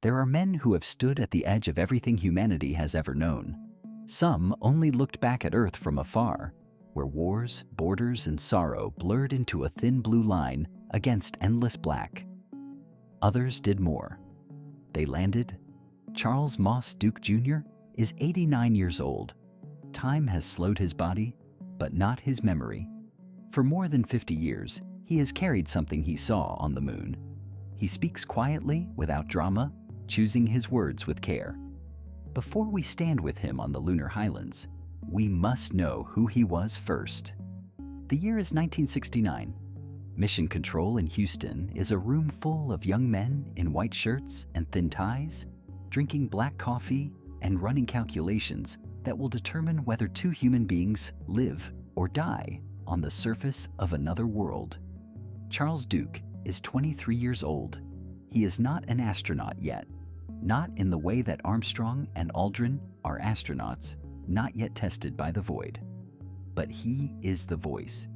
There are men who have stood at the edge of everything humanity has ever known. Some only looked back at Earth from afar, where wars, borders, and sorrow blurred into a thin blue line against endless black. Others did more. They landed. Charles Moss Duke Jr. is 89 years old. Time has slowed his body, but not his memory. For more than 50 years, he has carried something he saw on the moon. He speaks quietly, without drama, choosing his words with care. Before we stand with him on the lunar highlands, we must know who he was first. The year is 1969. Mission Control in Houston is a room full of young men in white shirts and thin ties, drinking black coffee and running calculations that will determine whether two human beings live or die on the surface of another world. Charles Duke is 23 years old. He is not an astronaut yet, not in the way that Armstrong and Aldrin are astronauts, not yet tested by the void. But he is the voice.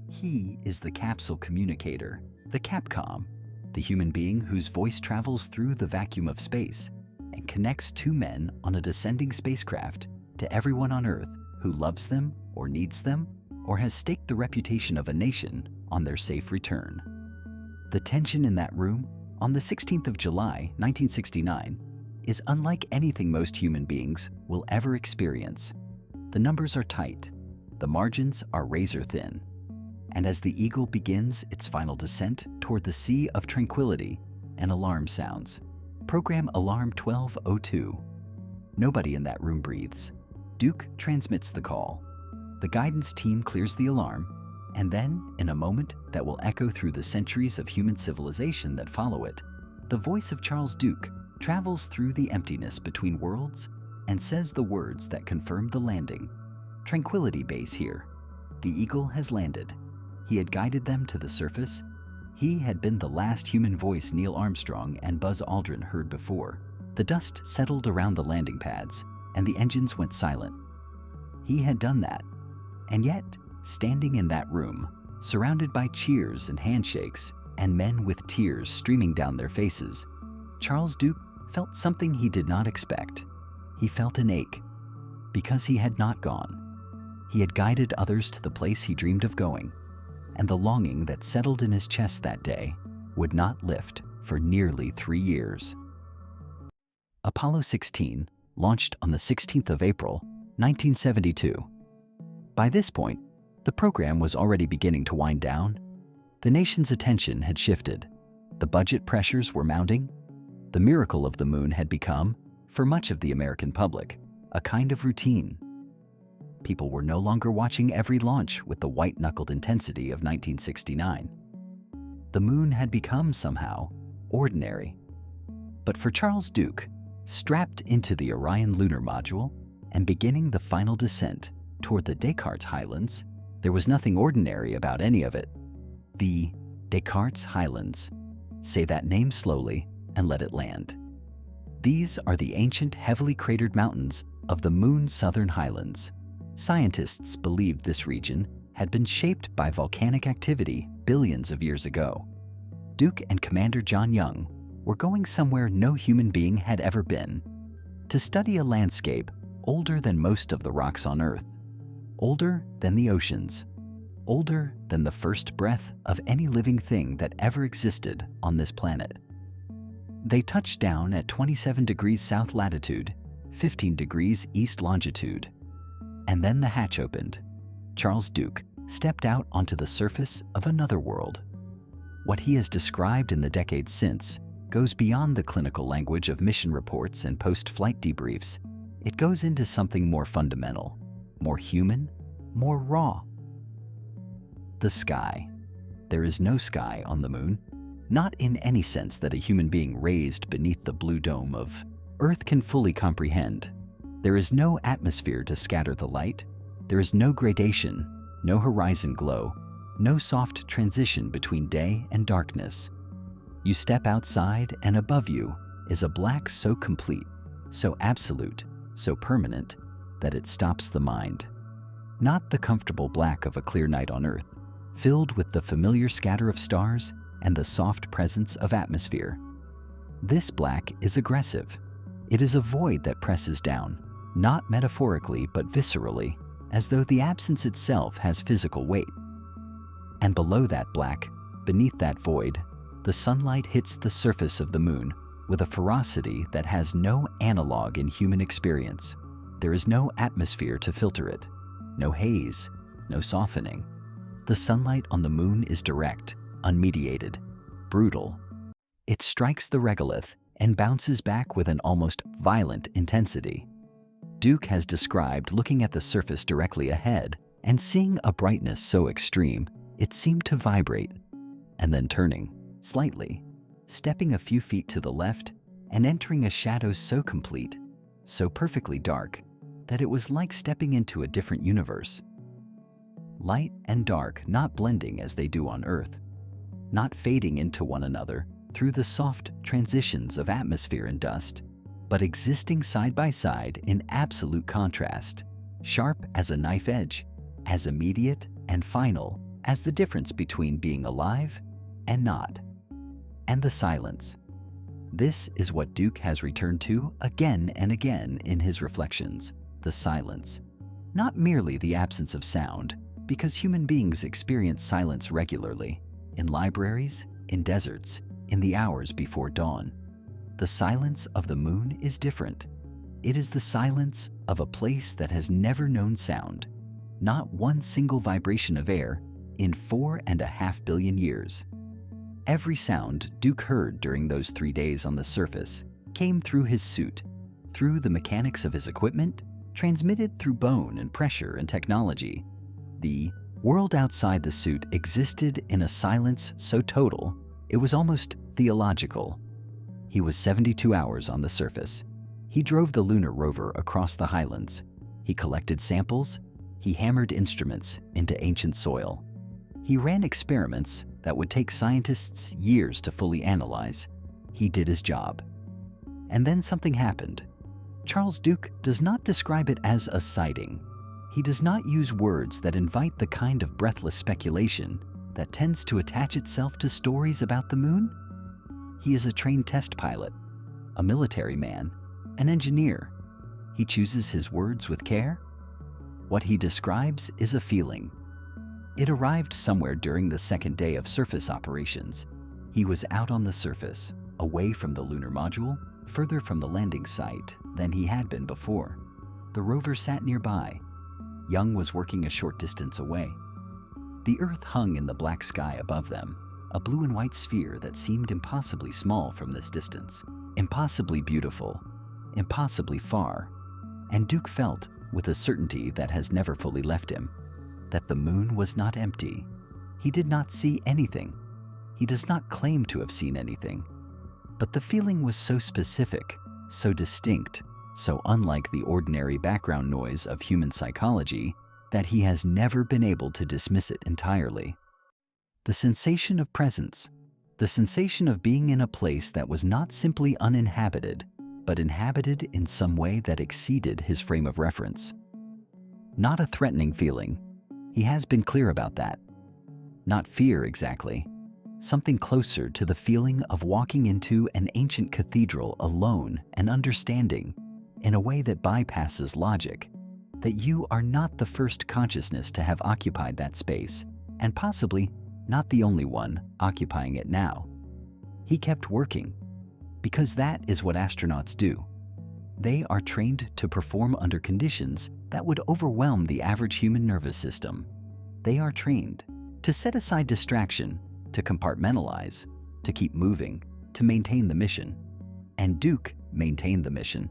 He is the capsule communicator, the Capcom, the human being whose voice travels through the vacuum of space and connects two men on a descending spacecraft to everyone on Earth who loves them or needs them or has staked the reputation of a nation on their safe return. The tension in that room on the 16th of July, 1969, is unlike anything most human beings will ever experience. The numbers are tight, the margins are razor thin, and as the Eagle begins its final descent toward the Sea of Tranquility, an alarm sounds. Program Alarm 1202. Nobody in that room breathes. Duke transmits the call. The guidance team clears the alarm, and then, in a moment that will echo through the centuries of human civilization that follow it, the voice of Charles Duke travels through the emptiness between worlds and says the words that confirm the landing. Tranquility Base here. The Eagle has landed. He had guided them to the surface. He had been the last human voice Neil Armstrong and Buzz Aldrin heard before. The dust settled around the landing pads, and the engines went silent. He had done that. And yet, standing in that room, surrounded by cheers and handshakes, and men with tears streaming down their faces, Charles Duke felt something he did not expect. He felt an ache, because he had not gone. He had guided others to the place he dreamed of going, and the longing that settled in his chest that day would not lift for nearly 3 years. Apollo 16 launched on the 16th of April, 1972. By this point, the program was already beginning to wind down. The nation's attention had shifted. The budget pressures were mounting. The miracle of the moon had become, for much of the American public, a kind of routine. People were no longer watching every launch with the white-knuckled intensity of 1969. The moon had become somehow ordinary. But for Charles Duke, strapped into the Orion lunar module and beginning the final descent toward the Descartes Highlands, there was nothing ordinary about any of it. The Descartes Highlands. Say that name slowly and let it land. These are the ancient, heavily cratered mountains of the moon's southern highlands. Scientists believed this region had been shaped by volcanic activity billions of years ago. Duke and Commander John Young were going somewhere no human being had ever been, to study a landscape older than most of the rocks on Earth, older than the oceans, older than the first breath of any living thing that ever existed on this planet. They touched down at 27 degrees south latitude, 15 degrees east longitude. And then the hatch opened. Charles Duke stepped out onto the surface of another world. What he has described in the decades since goes beyond the clinical language of mission reports and post-flight debriefs. It goes into something more fundamental, more human, more raw. The sky. There is no sky on the moon, not in any sense that a human being raised beneath the blue dome of Earth can fully comprehend. There is no atmosphere to scatter the light. There is no gradation, no horizon glow, no soft transition between day and darkness. You step outside and above you is a black so complete, so absolute, so permanent that it stops the mind. Not the comfortable black of a clear night on Earth, filled with the familiar scatter of stars and the soft presence of atmosphere. This black is aggressive. It is a void that presses down, not metaphorically but viscerally, as though the absence itself has physical weight. And below that black, beneath that void, the sunlight hits the surface of the moon with a ferocity that has no analog in human experience. There is no atmosphere to filter it, no haze, no softening. The sunlight on the moon is direct, unmediated, brutal. It strikes the regolith and bounces back with an almost violent intensity. Duke has described looking at the surface directly ahead and seeing a brightness so extreme it seemed to vibrate, and then turning, slightly, stepping a few feet to the left and entering a shadow so complete, so perfectly dark, that it was like stepping into a different universe. Light and dark not blending as they do on Earth, not fading into one another through the soft transitions of atmosphere and dust, but existing side by side in absolute contrast, sharp as a knife edge, as immediate and final as the difference between being alive and not. And the silence. This is what Duke has returned to again and again in his reflections, the silence. Not merely the absence of sound, because human beings experience silence regularly, in libraries, in deserts, in the hours before dawn. The silence of the moon is different. It is the silence of a place that has never known sound, not one single vibration of air in 4.5 billion years. Every sound Duke heard during those 3 days on the surface came through his suit, through the mechanics of his equipment, transmitted through bone and pressure and technology. The world outside the suit existed in a silence so total, it was almost theological. He was 72 hours on the surface. He drove the lunar rover across the highlands. He collected samples. He hammered instruments into ancient soil. He ran experiments that would take scientists years to fully analyze. He did his job. And then something happened. Charles Duke does not describe it as a sighting. He does not use words that invite the kind of breathless speculation that tends to attach itself to stories about the moon. He is a trained test pilot, a military man, an engineer. He chooses his words with care. What he describes is a feeling. It arrived somewhere during the second day of surface operations. He was out on the surface, away from the lunar module, further from the landing site than he had been before. The rover sat nearby. Young was working a short distance away. The Earth hung in the black sky above them, a blue and white sphere that seemed impossibly small from this distance, impossibly beautiful, impossibly far. And Duke felt, with a certainty that has never fully left him, that the moon was not empty. He did not see anything. He does not claim to have seen anything. But the feeling was so specific, so distinct, so unlike the ordinary background noise of human psychology, that he has never been able to dismiss it entirely. The sensation of presence, the sensation of being in a place that was not simply uninhabited, but inhabited in some way that exceeded his frame of reference. Not a threatening feeling. He has been clear about that. Not fear exactly. Something closer to the feeling of walking into an ancient cathedral alone and understanding, in a way that bypasses logic, that you are not the first consciousness to have occupied that space, and possibly not the only one occupying it now. He kept working, because that is what astronauts do. They are trained to perform under conditions that would overwhelm the average human nervous system. They are trained to set aside distraction, to compartmentalize, to keep moving, to maintain the mission. And Duke maintained the mission.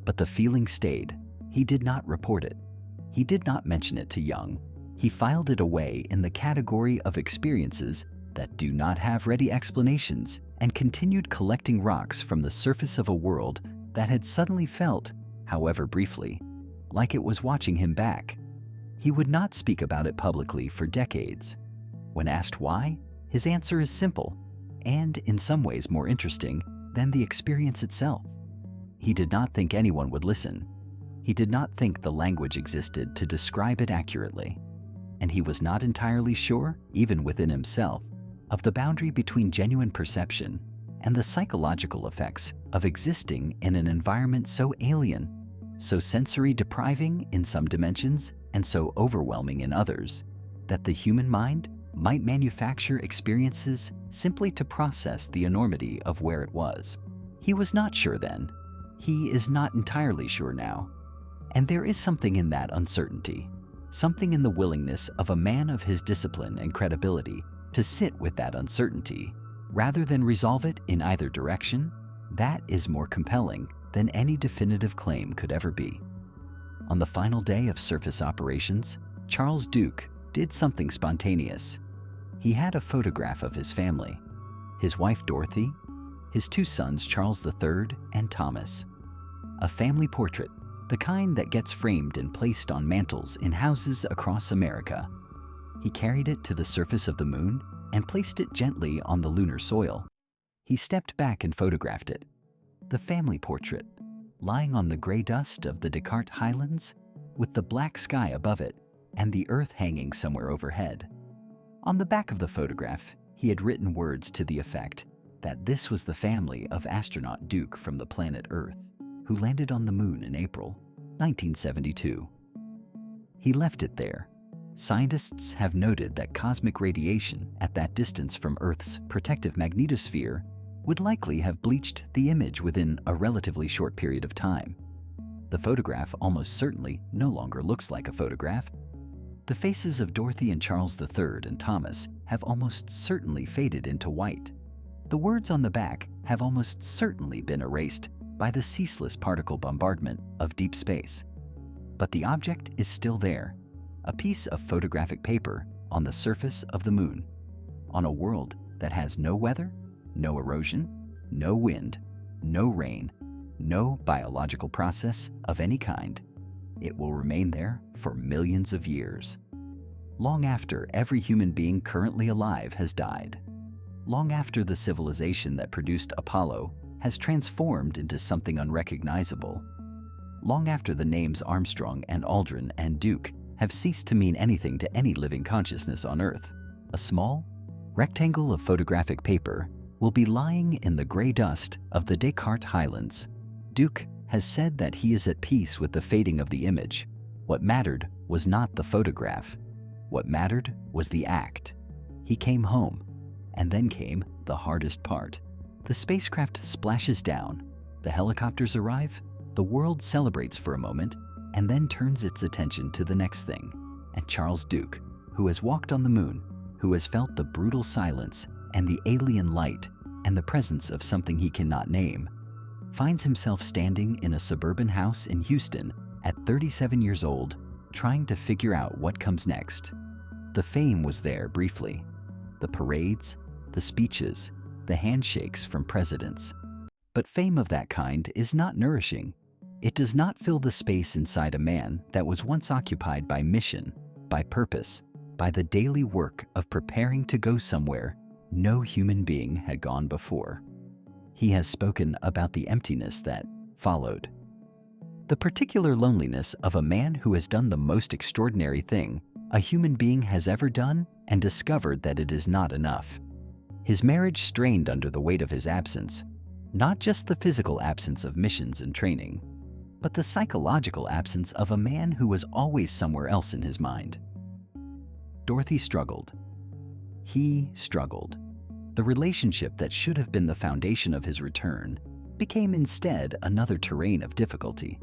But the feeling stayed. He did not report it. He did not mention it to Young. He filed it away in the category of experiences that do not have ready explanations, and continued collecting rocks from the surface of a world that had suddenly felt, however briefly, like it was watching him back. He would not speak about it publicly for decades. When asked why, his answer is simple, and in some ways more interesting than the experience itself. He did not think anyone would listen. He did not think the language existed to describe it accurately. And he was not entirely sure, even within himself, of the boundary between genuine perception and the psychological effects of existing in an environment so alien, so sensory depriving in some dimensions and so overwhelming in others, that the human mind might manufacture experiences simply to process the enormity of where it was. He was not sure then. He is not entirely sure now. And there is something in that uncertainty, something in the willingness of a man of his discipline and credibility to sit with that uncertainty rather than resolve it in either direction, that is more compelling than any definitive claim could ever be. On the final day of surface operations, Charles Duke did something spontaneous. He had a photograph of his family, his wife Dorothy, his two sons Charles III and Thomas. A family portrait, the kind that gets framed and placed on mantels in houses across America. He carried it to the surface of the moon and placed it gently on the lunar soil. He stepped back and photographed it. The family portrait, lying on the gray dust of the Descartes highlands, with the black sky above it and the earth hanging somewhere overhead. On the back of the photograph, he had written words to the effect that this was the family of astronaut Duke from the planet Earth, who landed on the moon in April 1972. He left it there. Scientists have noted that cosmic radiation at that distance from Earth's protective magnetosphere would likely have bleached the image within a relatively short period of time. The photograph almost certainly no longer looks like a photograph. The faces of Dorothy and Charles III and Thomas have almost certainly faded into white. The words on the back have almost certainly been erased by the ceaseless particle bombardment of deep space. But the object is still there, a piece of photographic paper on the surface of the moon, on a world that has no weather, no erosion, no wind, no rain, no biological process of any kind. It will remain there for millions of years, long after every human being currently alive has died, long after the civilization that produced Apollo has transformed into something unrecognizable, long after the names Armstrong and Aldrin and Duke have ceased to mean anything to any living consciousness on Earth. A small rectangle of photographic paper will be lying in the gray dust of the Descartes highlands. Duke has said that he is at peace with the fading of the image. What mattered was not the photograph. What mattered was the act. He came home, and then came the hardest part. The spacecraft splashes down, the helicopters arrive, the world celebrates for a moment, and then turns its attention to the next thing. And Charles Duke, who has walked on the moon, who has felt the brutal silence and the alien light and the presence of something he cannot name, finds himself standing in a suburban house in Houston at 37 years old, trying to figure out what comes next. The fame was there briefly. The parades, the speeches, the handshakes from presidents. But fame of that kind is not nourishing. It does not fill the space inside a man that was once occupied by mission, by purpose, by the daily work of preparing to go somewhere no human being had gone before. He has spoken about the emptiness that followed. The particular loneliness of a man who has done the most extraordinary thing a human being has ever done and discovered that it is not enough. His marriage strained under the weight of his absence, not just the physical absence of missions and training, but the psychological absence of a man who was always somewhere else in his mind. Dorothy struggled. He struggled. The relationship that should have been the foundation of his return became instead another terrain of difficulty.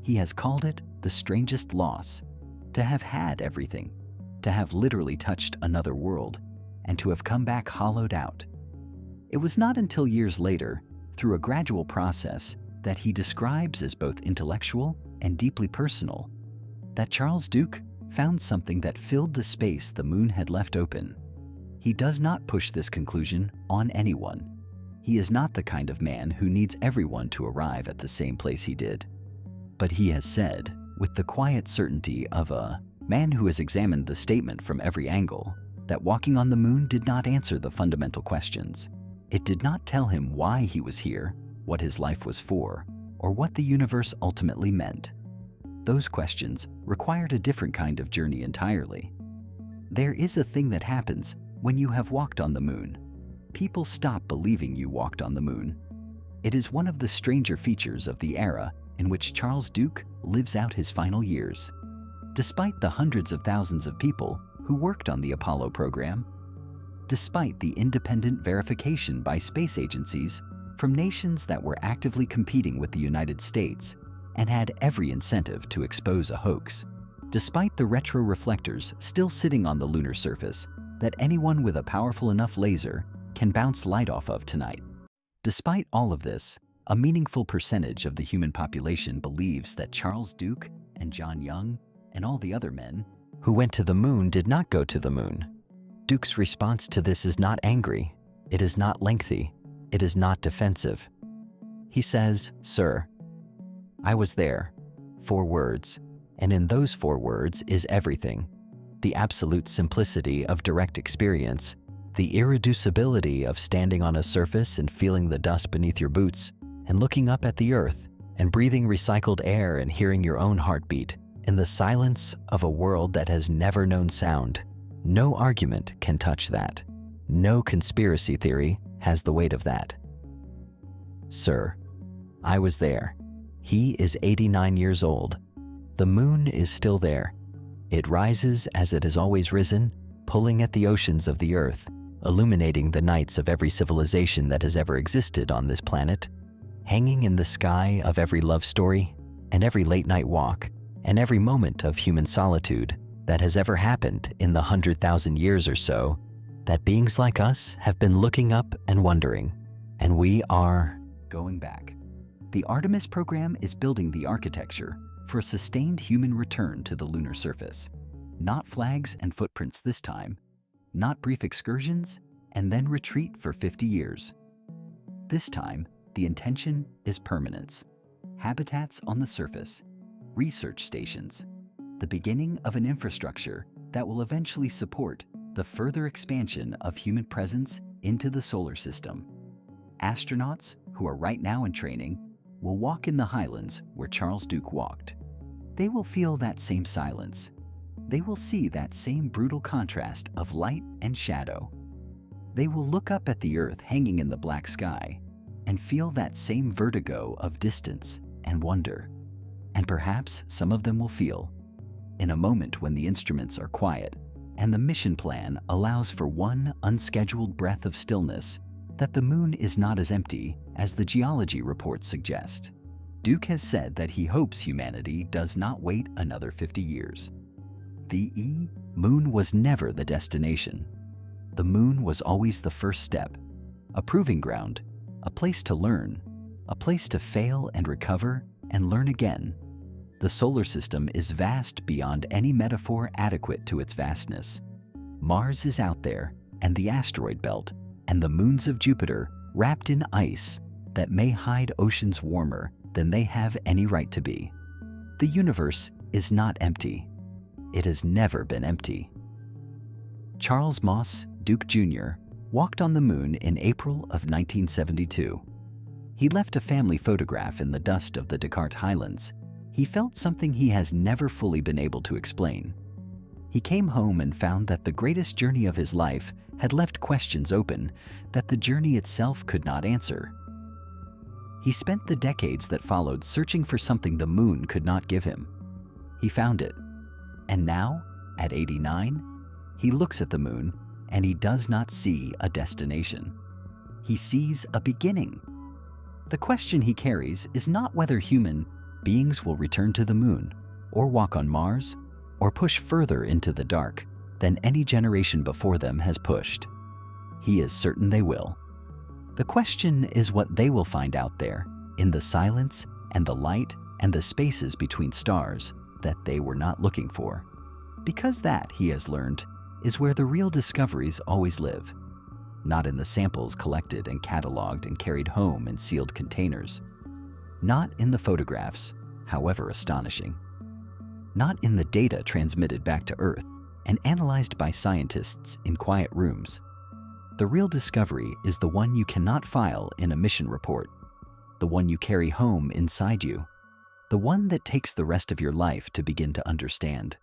He has called it the strangest loss, to have had everything, to have literally touched another world, and to have come back hollowed out. It was not until years later, through a gradual process that he describes as both intellectual and deeply personal, that Charles Duke found something that filled the space the moon had left open. He does not push this conclusion on anyone. He is not the kind of man who needs everyone to arrive at the same place he did. But he has said, with the quiet certainty of a man who has examined the statement from every angle, that walking on the moon did not answer the fundamental questions. It did not tell him why he was here, what his life was for, or what the universe ultimately meant. Those questions required a different kind of journey entirely. There is a thing that happens when you have walked on the moon. people stop believing you walked on the moon. It is one of the stranger features of the era in which Charles Duke lives out his final years. Despite the hundreds of thousands of people who worked on the Apollo program, despite the independent verification by space agencies from nations that were actively competing with the United States and had every incentive to expose a hoax, despite the retroreflectors still sitting on the lunar surface that anyone with a powerful enough laser can bounce light off of tonight. Despite all of this, a meaningful percentage of the human population believes that Charles Duke and John Young and all the other men who went to the moon did not go to the moon. Duke's response to this is not angry, it is not lengthy, it is not defensive. He says, "Sir, I was there." 4 words, and in those 4 words is everything. The absolute simplicity of direct experience, the irreducibility of standing on a surface and feeling the dust beneath your boots, and looking up at the earth, and breathing recycled air and hearing your own heartbeat, in the silence of a world that has never known sound. No argument can touch that. No conspiracy theory has the weight of that. Sir, I was there. He is 89 years old. The moon is still there. It rises as it has always risen, pulling at the oceans of the earth, illuminating the nights of every civilization that has ever existed on this planet, hanging in the sky of every love story, and every late-night walk, and every moment of human solitude that has ever happened in the 100,000 years or so that beings like us have been looking up and wondering, and we are going back. The Artemis program is building the architecture for a sustained human return to the lunar surface. Not flags and footprints this time, not brief excursions and then retreat for 50 years. This time, the intention is permanence. Habitats on the surface, research stations, the beginning of an infrastructure that will eventually support the further expansion of human presence into the solar system. Astronauts who are right now in training will walk in the highlands where Charles Duke walked. They will feel that same silence. They will see that same brutal contrast of light and shadow. They will look up at the earth hanging in the black sky and feel that same vertigo of distance and wonder. And perhaps some of them will feel, in a moment when the instruments are quiet and the mission plan allows for one unscheduled breath of stillness, that the moon is not as empty as the geology reports suggest. Duke has said that he hopes humanity does not wait another 50 years. The moon was never the destination. The moon was always the first step, a proving ground, a place to learn, a place to fail and recover and learn again. The solar system is vast beyond any metaphor adequate to its vastness. Mars is out there, and the asteroid belt, and the moons of Jupiter wrapped in ice that may hide oceans warmer than they have any right to be. The universe is not empty. It has never been empty. Charles Moss Duke Jr. walked on the moon in April of 1972. He left a family photograph in the dust of the Descartes Highlands. He felt something he has never fully been able to explain. He came home and found that the greatest journey of his life had left questions open that the journey itself could not answer. He spent the decades that followed searching for something the moon could not give him. He found it. And now, at 89, he looks at the moon and he does not see a destination. He sees a beginning. The question he carries is not whether human beings will return to the moon, or walk on Mars, or push further into the dark than any generation before them has pushed. He is certain they will. The question is what they will find out there, in the silence and the light and the spaces between stars that they were not looking for. Because that, he has learned, is where the real discoveries always live. Not in the samples collected and cataloged and carried home in sealed containers. Not in the photographs, however astonishing. Not in the data transmitted back to Earth and analyzed by scientists in quiet rooms. The real discovery is the one you cannot file in a mission report, the one you carry home inside you, the one that takes the rest of your life to begin to understand.